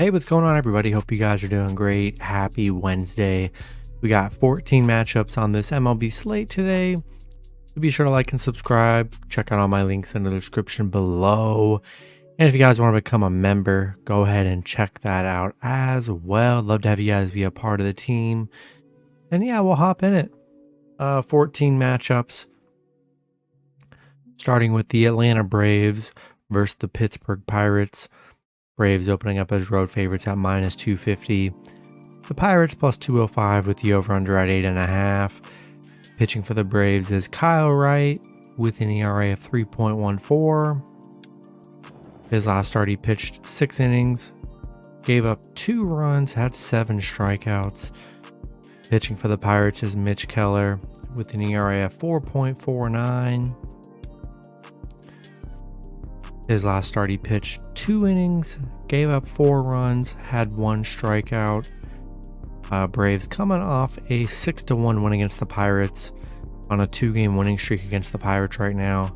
Hey, what's going on, everybody? Hope you guys are doing great. Happy Wednesday. We got 14 matchups on this MLB slate today. So be sure to like and subscribe. Check out all my links in the description below. And if you guys want to become a member, go ahead and check that out as well. Love to have you guys be a part of the team. And yeah, we'll hop in it. 14 matchups. Starting with the Atlanta Braves versus the Pittsburgh Pirates. Braves opening up as road favorites at minus 250. The Pirates plus 205 with the over-under at 8.5. Pitching for the Braves is Kyle Wright with an ERA of 3.14. His last start, he pitched 6 innings, gave up 2 runs, had 7 strikeouts. Pitching for the Pirates is Mitch Keller with an ERA of 4.49. His last start, he pitched 2 innings, gave up 4 runs, had 1 strikeout. Braves coming off a 6-1 win against the Pirates on a 2-game winning streak against the Pirates right now.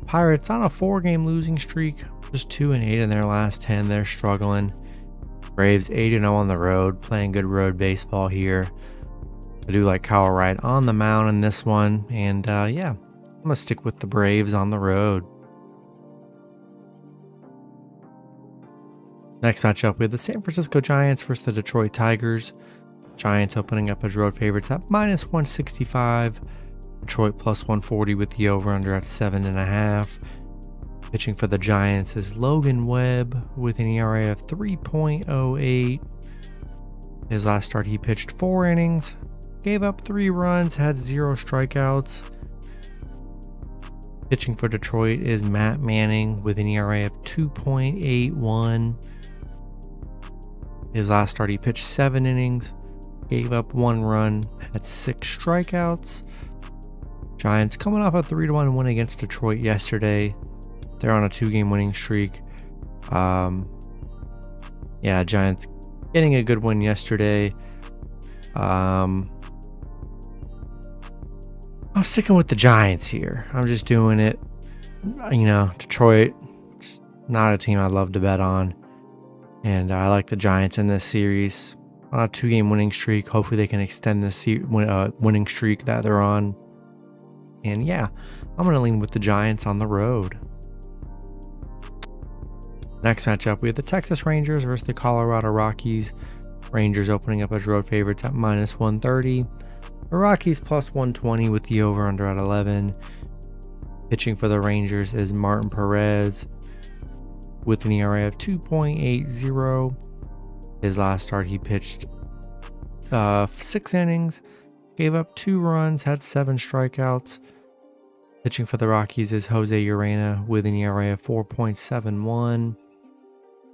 Pirates on a 4-game losing streak, just 2-8 in their last 10. They're struggling. Braves 8-0 on the road, playing good road baseball here. I do like Kyle Wright on the mound in this one, and yeah, I'm gonna stick with the Braves on the road. Next matchup, we have the San Francisco Giants versus the Detroit Tigers. Giants opening up as road favorites at minus 165. Detroit plus 140 with the over-under at 7.5. Pitching for the Giants is Logan Webb with an ERA of 3.08. His last start, he pitched 4 innings, gave up 3 runs, had 0 strikeouts. Pitching for Detroit is Matt Manning with an ERA of 2.81. His last start, he pitched 7 innings, gave up 1 run, had 6 strikeouts. Giants coming off a 3-1 win against Detroit yesterday. They're on a 2-game winning streak. Yeah, Giants getting a good win yesterday. I'm sticking with the Giants here. I'm just doing it. You know, Detroit, not a team I'd love to bet on. And I like the Giants in this series. On a 2-game winning streak. Hopefully they can extend this winning streak that they're on. And yeah, I'm going to lean with the Giants on the road. Next matchup, we have the Texas Rangers versus the Colorado Rockies. Rangers opening up as road favorites at minus 130. The Rockies plus 120 with the over-under at 11. Pitching for the Rangers is Martin Perez with an ERA of 2.80. His last start, he pitched 6 innings, gave up 2 runs, had 7 strikeouts. Pitching for the Rockies is Jose Urena with an ERA of 4.71.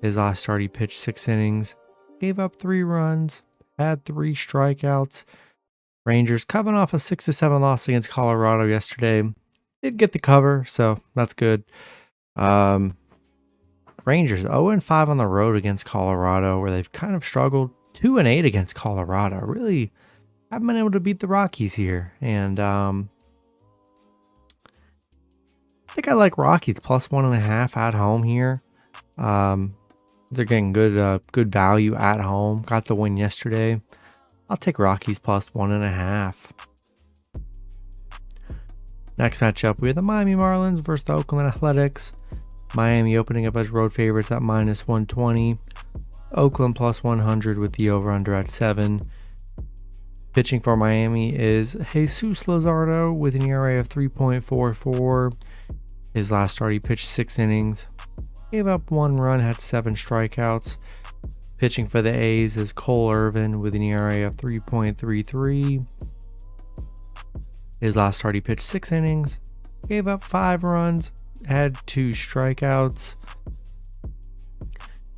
His last start, he pitched 6 innings, gave up 3 runs, had 3 strikeouts. Rangers coming off a 6-7 loss against Colorado yesterday. Did get the cover, so that's good. Rangers 0-5 on the road against Colorado, where they've kind of struggled. 2-8 against Colorado. Really haven't been able to beat the Rockies here. And I think I like Rockies plus 1.5 at home here. They're getting good value at home. Got the win yesterday. I'll take Rockies plus 1.5. Next matchup, we have the Miami Marlins versus the Oakland Athletics. Miami opening up as road favorites at minus 120. Oakland plus 100 with the over-under at 7. Pitching for Miami is Jesus Luzardo with an ERA of 3.44. His last start, he pitched 6 innings, gave up 1 run, had 7 strikeouts. Pitching for the A's is Cole Irvin with an ERA of 3.33. His last start, he pitched 6 innings, gave up 5 runs, had 2 strikeouts.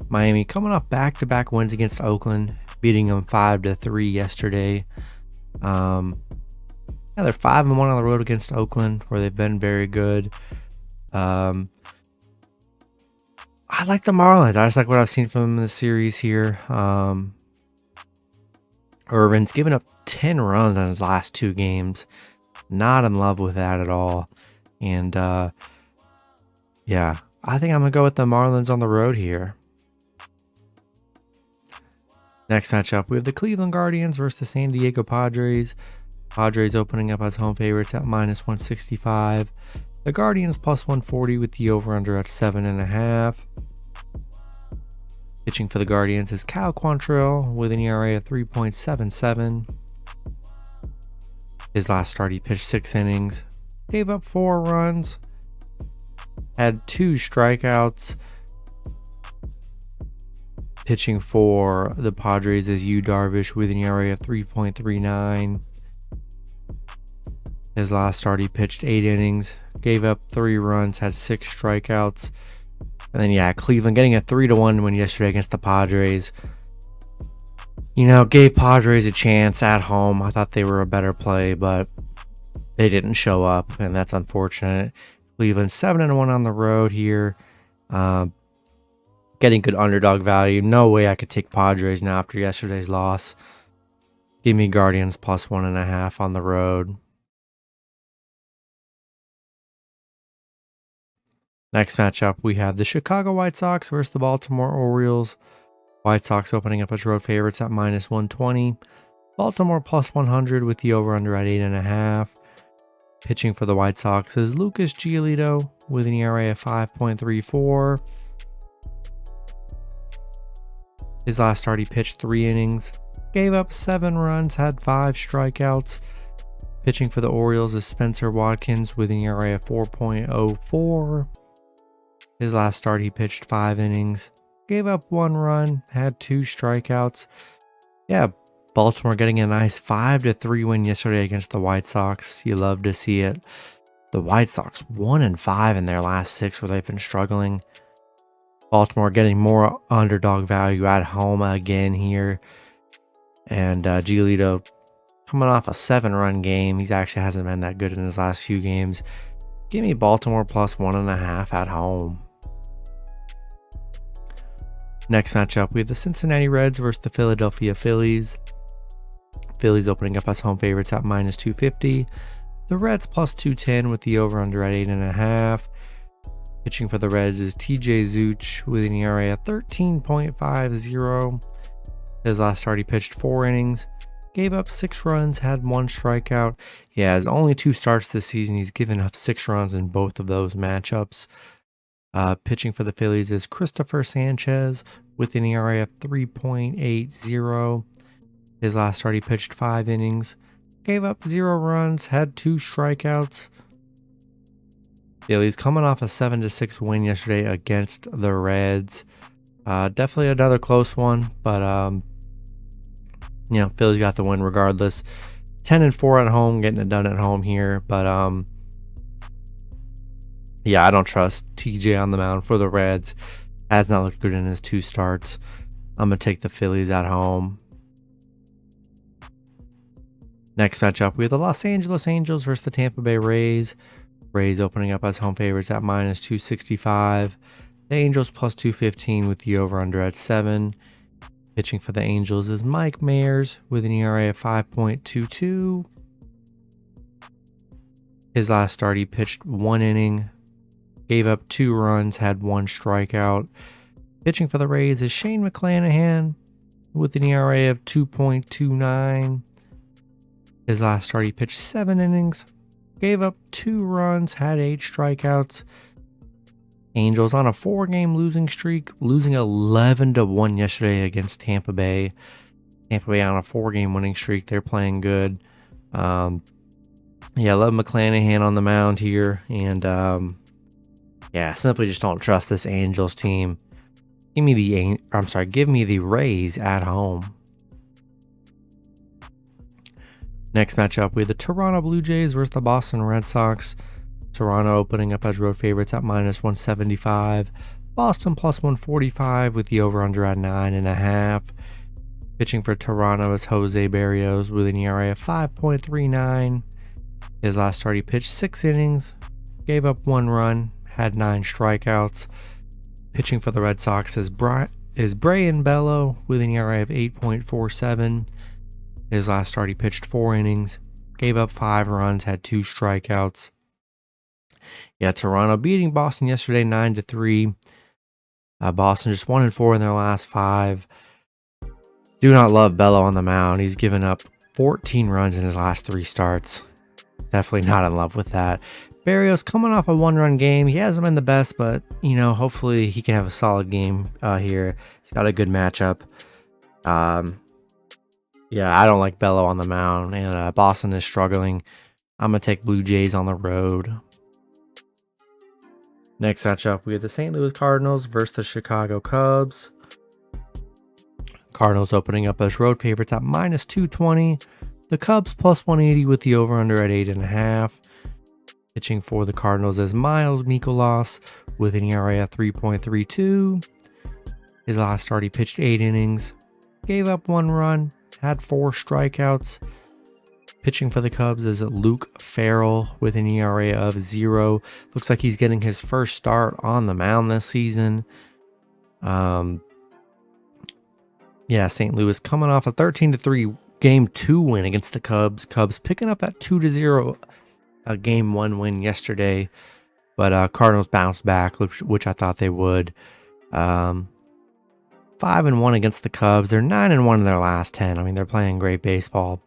Miami coming off back-to-back wins against Oakland, beating them 5-3 yesterday. Yeah, they're 5-1 on the road against Oakland, where they've been very good. I like the Marlins. I just like what I've seen from them in the series here. Irvin's given up 10 runs on his last 2 games. Not in love with that at all. And yeah, I think I'm going to go with the Marlins on the road here. Next matchup, we have the Cleveland Guardians versus the San Diego Padres. Padres opening up as home favorites at minus 165. The Guardians plus 140 with the over-under at 7.5. Pitching for the Guardians is Cal Quantrill with an ERA of 3.77. His last start, he pitched 6 innings, gave up 4 runs, had 2 strikeouts. Pitching for the Padres is Yu Darvish with an ERA of 3.39. His last start, he pitched 8 innings, gave up 3 runs, had 6 strikeouts. And then, Cleveland getting a 3-1 win yesterday against the Padres. Gave Padres a chance at home. I thought they were a better play, but they didn't show up, and that's unfortunate. Cleveland 7-1 on the road here. Getting good underdog value. No way I could take Padres now after yesterday's loss. Give me Guardians plus 1.5 on the road. Next matchup, we have the Chicago White Sox versus the Baltimore Orioles. White Sox opening up as road favorites at minus 120. Baltimore plus 100 with the over-under at 8.5. Pitching for the White Sox is Lucas Giolito with an ERA of 5.34. His last start, he pitched 3 innings, gave up 7 runs, had 5 strikeouts. Pitching for the Orioles is Spencer Watkins with an ERA of 4.04. His last start, he pitched 5 innings, gave up 1 run, had 2 strikeouts. Baltimore getting a nice 5-3 win yesterday against the White Sox. You love to see it. The White Sox 1-5 in their last 6 where they've been struggling. Baltimore getting more underdog value at home again here. And Giolito coming off a 7-run game. He actually hasn't been that good in his last few games. Give me Baltimore plus 1.5 at home. Next matchup, we have the Cincinnati Reds versus the Philadelphia Phillies. Phillies opening up as home favorites at minus 250. The Reds plus 210 with the over-under at 8.5. Pitching for the Reds is TJ Zeuch with an ERA of 13.50. His last start, he pitched 4 innings, gave up 6 runs, had 1 strikeout. His only 2 starts this season. He's given up 6 runs in both of those matchups. Pitching for the Phillies is Christopher Sanchez with an ERA of 3.80. His last start, he pitched 5 innings, gave up 0 runs, had 2 strikeouts. Phillies coming off a 7-6 win yesterday against the Reds. Definitely another close one, but Phillies got the win regardless. 10-4 at home, getting it done at home here, but I don't trust TJ on the mound for the Reds. Has not looked good in his 2 starts. I'm gonna take the Phillies at home. Next matchup, we have the Los Angeles Angels versus the Tampa Bay Rays. Rays opening up as home favorites at minus 265. The Angels plus 215 with the over-under at 7. Pitching for the Angels is Mike Mayers with an ERA of 5.22. His last start, he pitched 1 inning, gave up 2 runs, had 1 strikeout. Pitching for the Rays is Shane McClanahan with an ERA of 2.29. His last start, he pitched 7 innings, gave up 2 runs, had 8 strikeouts. Angels on a 4-game losing streak, losing 11-1 yesterday against Tampa Bay. Tampa Bay on a 4-game winning streak. They're playing good. I love McClanahan on the mound here, and simply just don't trust this Angels team. Give me the Rays at home. Next matchup, we have the Toronto Blue Jays versus the Boston Red Sox. Toronto opening up as road favorites at minus 175. Boston plus 145 with the over-under at 9.5. Pitching for Toronto is Jose Barrios with an ERA of 5.39. His last start, he pitched 6 innings, gave up 1 run, had 9 strikeouts. Pitching for the Red Sox is Brayan Bello with an ERA of 8.47. His last start, he pitched 4 innings, gave up 5 runs, had 2 strikeouts. Toronto beating Boston yesterday 9-3. Boston just 1-4 in their last 5. Do not love Bello on the mound. He's given up 14 runs in his last 3 starts. Definitely not in love with that. Barrios coming off a 1-run game. He hasn't been the best, but, hopefully he can have a solid game here. He's got a good matchup. Yeah, I don't like Bello on the mound, and Boston is struggling. I'm going to take Blue Jays on the road. Next matchup, we have the St. Louis Cardinals versus the Chicago Cubs. Cardinals opening up as road favorites at -220. The Cubs +180 with the over-under at 8.5. Pitching for the Cardinals is Miles Mikolas with an ERA at 3.32. His last start, he pitched 8 innings, gave up 1 run, had 4 strikeouts. Pitching for the Cubs is Luke Farrell with an ERA of 0. Looks like he's getting his first start on the mound this season. St. Louis coming off a 13-3 Game 2 win against the Cubs. Cubs picking up that 2-0 Game 1 win yesterday. But Cardinals bounced back, which I thought they would. 5-1 against the Cubs. They're 9-1 in their last 10. I mean, they're playing great baseball.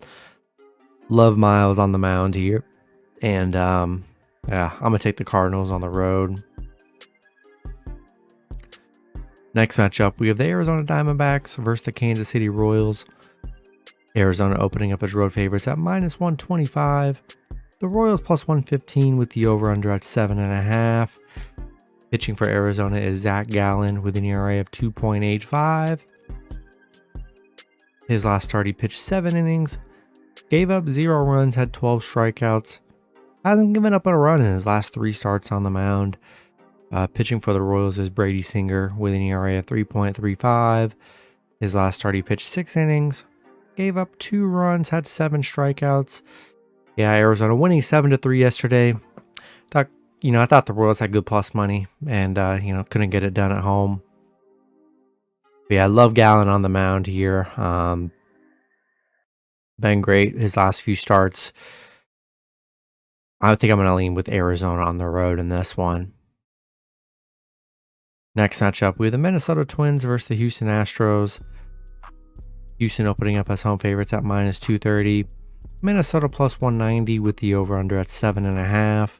Love Miles on the mound here. And, I'm going to take the Cardinals on the road. Next matchup, we have the Arizona Diamondbacks versus the Kansas City Royals. Arizona opening up as road favorites at -125. The Royals +115 with the over-under at 7.5. Pitching for Arizona is Zach Gallen with an ERA of 2.85. His last start, he pitched 7 innings, gave up 0 runs, had 12 strikeouts. Hasn't given up a run in his last 3 starts on the mound. Pitching for the Royals is Brady Singer with an ERA of 3.35. His last start, he pitched 6 innings, gave up 2 runs, had 7 strikeouts. Yeah, Arizona winning 7-3 yesterday. I thought the Royals had good plus money and, couldn't get it done at home. But yeah, I love Gallen on the mound here. Been great his last few starts. I think I'm going to lean with Arizona on the road in this one. Next matchup, we have the Minnesota Twins versus the Houston Astros. Houston opening up as home favorites at -230. Minnesota +190 with the over-under at 7.5.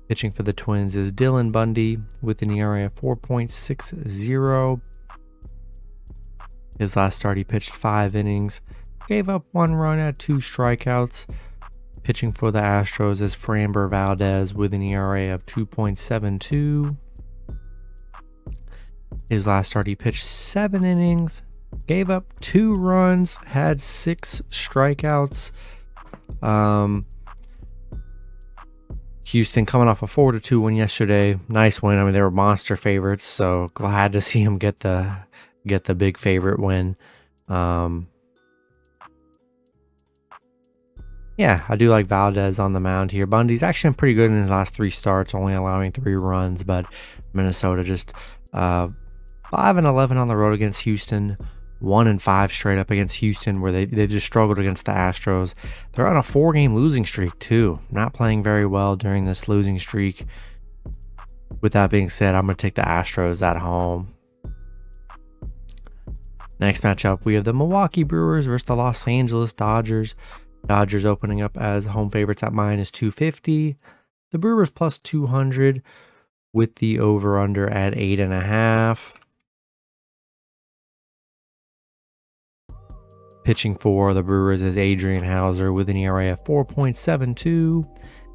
Pitching for the Twins is Dylan Bundy with an ERA of 4.60. His last start, he pitched 5 innings, gave up 1 run, had 2 strikeouts. Pitching for the Astros is Framber Valdez with an ERA of 2.72. His last start, he pitched 7 innings, gave up 2 runs, had 6 strikeouts. Houston coming off a 4-2 win yesterday. Nice win. I mean, they were monster favorites, so glad to see him get the big favorite win. I do like Valdez on the mound here. Bundy's actually been pretty good in his last 3 starts, only allowing 3 runs, but Minnesota just 5-11 on the road against Houston. 1-5 straight up against Houston, where they just struggled against the Astros. They're on a 4-game losing streak too, not playing very well during this losing streak. With that being said, I'm going to take the Astros at home. Next matchup, we have the Milwaukee Brewers versus the Los Angeles Dodgers. Dodgers opening up as home favorites at -250. The Brewers +200 with the over-under at 8.5. Pitching for the Brewers is Adrian Hauser with an ERA of 4.72.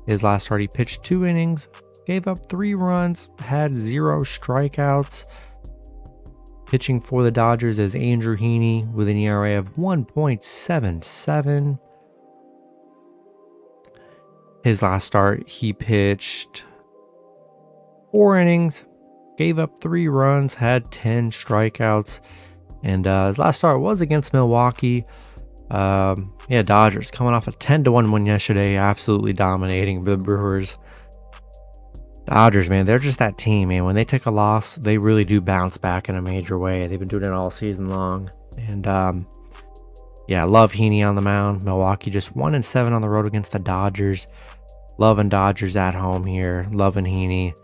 His last start, he pitched 2 innings, gave up 3 runs, had 0 strikeouts. Pitching for the Dodgers is Andrew Heaney with an ERA of 1.77. His last start, he pitched 4 innings, gave up 3 runs, had 10 strikeouts. And his last start was against Milwaukee. Dodgers coming off a 10-1 win yesterday, absolutely dominating the Brewers. Dodgers, man, they're just that team, man. When they take a loss, they really do bounce back in a major way. They've been doing it all season long. And I love Heaney on the mound. Milwaukee just 1-7 on the road against the Dodgers. Loving Dodgers at home here. Loving Heaney.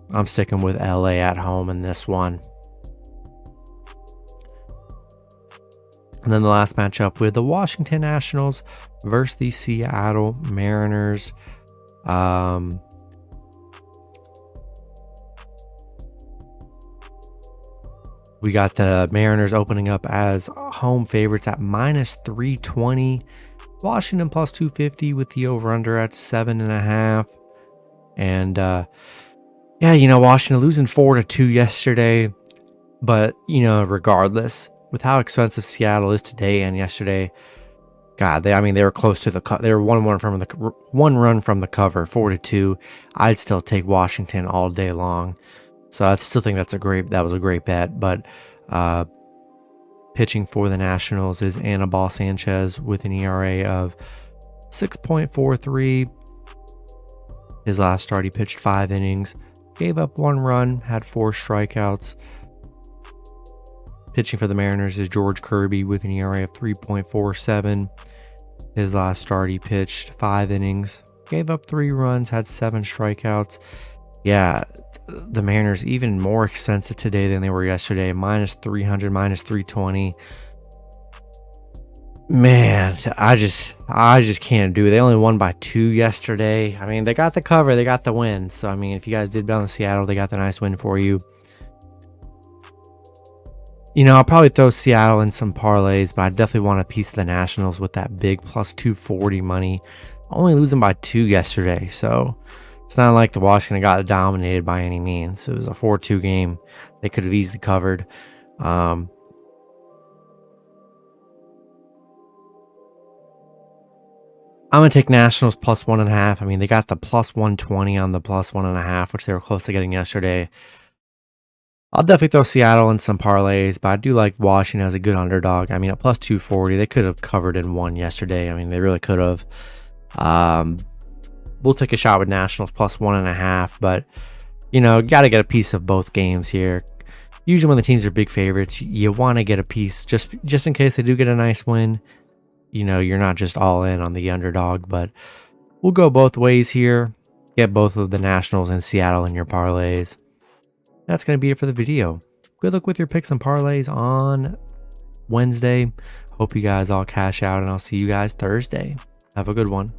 I'm sticking with LA at home in this one. And then the last matchup with the Washington Nationals versus the Seattle Mariners. We got the Mariners opening up as home favorites at -320. Washington plus 250 with the over-under at 7.5. And yeah, Washington losing 4-2 yesterday. But, regardless, with how expensive Seattle is today and yesterday, God, they were close to they were one run from the cover, 4-2. I'd still take Washington all day long. So I still think that was a great bet. But pitching for the Nationals is Anibal Sanchez with an ERA of 6.43. His last start, he pitched 5 innings, gave up 1 run, had 4 strikeouts. Pitching for the Mariners is George Kirby with an ERA of 3.47. His last start, he pitched 5 innings, gave up 3 runs, had 7 strikeouts. Yeah, the Mariners even more expensive today than they were yesterday. -300, -320. Man, I just can't do it. They only won by 2 yesterday. They got the cover, they got the win. So, if you guys did bet on Seattle, they got the nice win for you. I'll probably throw Seattle in some parlays, but I definitely want a piece of the Nationals with that big plus 240 money. Only losing by 2 yesterday, so it's not like the Washington got dominated by any means. It was a 4-2 game. They could have easily covered. I'm going to take Nationals plus 1.5. They got the plus 120 on the plus 1.5, which they were close to getting yesterday. I'll definitely throw Seattle in some parlays, but I do like Washington as a good underdog. At plus 240, they could have covered and won yesterday. They really could have. We'll take a shot with Nationals plus 1.5, but got to get a piece of both games here. Usually when the teams are big favorites, you want to get a piece just in case they do get a nice win. You're not just all in on the underdog, but we'll go both ways here. Get both of the Nationals and Seattle in your parlays. That's going to be it for the video. Good luck with your picks and parlays on Wednesday. Hope you guys all cash out, and I'll see you guys Thursday. Have a good one.